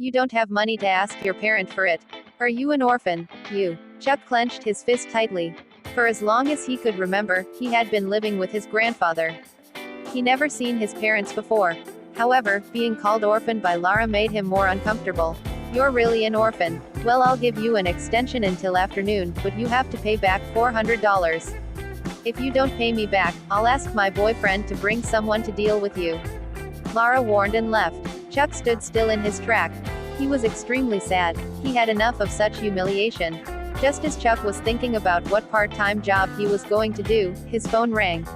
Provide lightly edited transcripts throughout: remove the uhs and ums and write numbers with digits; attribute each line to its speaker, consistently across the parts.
Speaker 1: You don't have money to ask your parent for it. Are you an orphan? You. Chuck clenched his fist tightly. For as long as he could remember, he had been living with his grandfather. He never seen his parents before. However, being called orphan by Lara made him more uncomfortable. You're really an orphan. Well, I'll give you an extension until afternoon, but you have to pay back $400. If you don't pay me back, I'll ask my boyfriend to bring someone to deal with you. Lara warned and left. Chuck stood still in his track. He was extremely sad. He had enough of such humiliation. Just as Chuck was thinking about what part-time job he was going to do, his phone rang.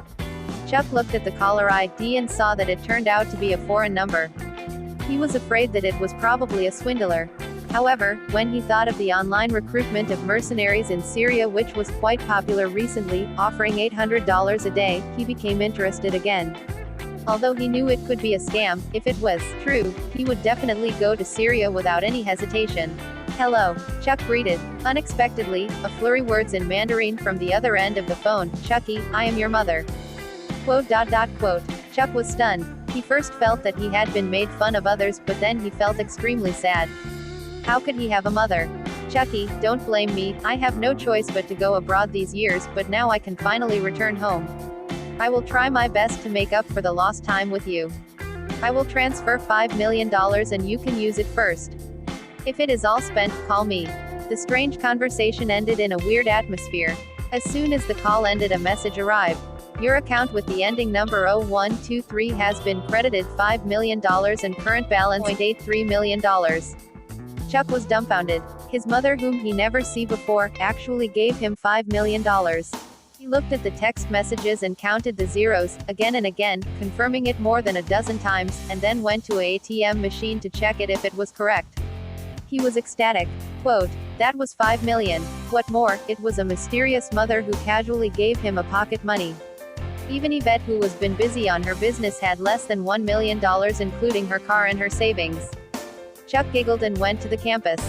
Speaker 1: Chuck looked at the caller ID and saw that it turned out to be a foreign number. He was afraid that it was probably a swindler. However, when he thought of the online recruitment of mercenaries in Syria, which was quite popular recently, offering $800 a day, he became interested again. Although he knew it could be a scam, if it was true, he would definitely go to Syria without any hesitation. Hello, Chuck greeted. Unexpectedly, a flurry words in Mandarin from the other end of the phone. Chucky, I am your mother. Quote. Chuck was stunned. He first felt that he had been made fun of others, but then he felt extremely sad. How could he have a mother? Chucky, don't blame me, I have no choice but to go abroad these years, but now I can finally return home. I will try my best to make up for the lost time with you. I will transfer $5 million and you can use it first. If it is all spent, call me. The strange conversation ended in a weird atmosphere. As soon as the call ended, a message arrived. Your account with the ending number 0123 has been credited $5 million and current balance $0.83 million. Chuck was dumbfounded. His mother, whom he never see before, actually gave him $5 million. He looked at the text messages and counted the zeros, again and again, confirming it more than a dozen times, and then went to an ATM machine to check it if it was correct. He was ecstatic. Quote, that was $5 million. What more, it was a mysterious mother who casually gave him a pocket money. Even Yvette, who was been busy on her business, had less than $1 million including her car and her savings. Chuck giggled and went to the campus.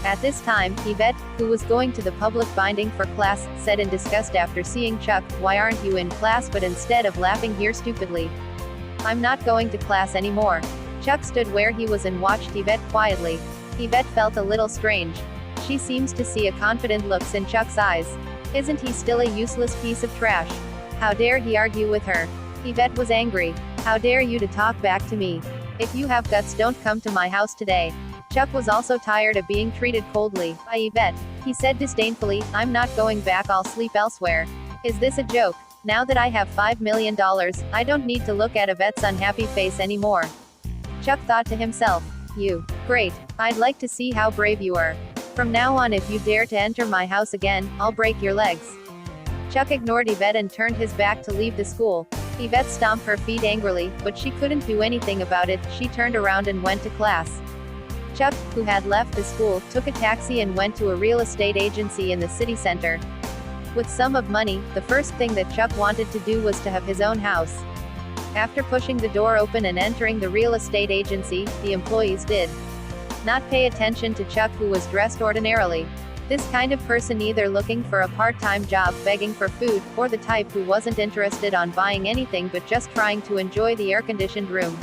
Speaker 1: At this time, Yvette, who was going to the public binding for class, said in disgust after seeing Chuck, why aren't you in class? But instead of laughing here stupidly. I'm not going to class anymore. Chuck stood where he was and watched Yvette quietly. Yvette felt a little strange. She seems to see a confident look in Chuck's eyes. Isn't he still a useless piece of trash? How dare he argue with her? Yvette was angry. How dare you to talk back to me? If you have guts, don't come to my house today. Chuck was also tired of being treated coldly by Yvette. He said disdainfully, I'm not going back, I'll sleep elsewhere. Is this a joke? Now that I have $5 million, I don't need to look at Yvette's unhappy face anymore. Chuck thought to himself, you. Great. I'd like to see how brave you are. From now on, if you dare to enter my house again, I'll break your legs. Chuck ignored Yvette and turned his back to leave the school. Yvette stomped her feet angrily, but she couldn't do anything about it. She turned around and went to class. Chuck, who had left the school, took a taxi and went to a real estate agency in the city center. With sum of money, the first thing that Chuck wanted to do was to have his own house. After pushing the door open and entering the real estate agency, the employees did not pay attention to Chuck, who was dressed ordinarily. This kind of person, either looking for a part-time job, begging for food, or the type who wasn't interested on buying anything but just trying to enjoy the air-conditioned room.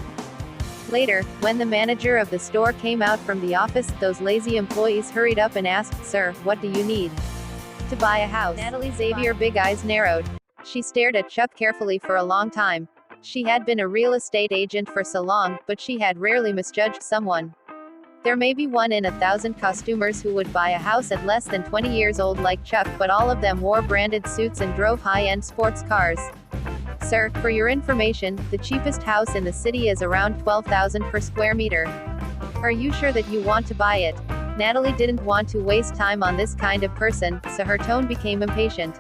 Speaker 1: Later, when the manager of the store came out from the office, those lazy employees hurried up and asked, Sir, what do you need to buy a house? Natalie Xavier's big eyes narrowed. She stared at Chuck carefully for a long time. She had been a real estate agent for so long, but she had rarely misjudged someone. There may be 1 in 1,000 customers who would buy a house at less than 20 years old like Chuck, but all of them wore branded suits and drove high-end sports cars. Sir, for your information, the cheapest house in the city is around $12,000 per square meter. Are you sure that you want to buy it? Natalie didn't want to waste time on this kind of person, so her tone became impatient.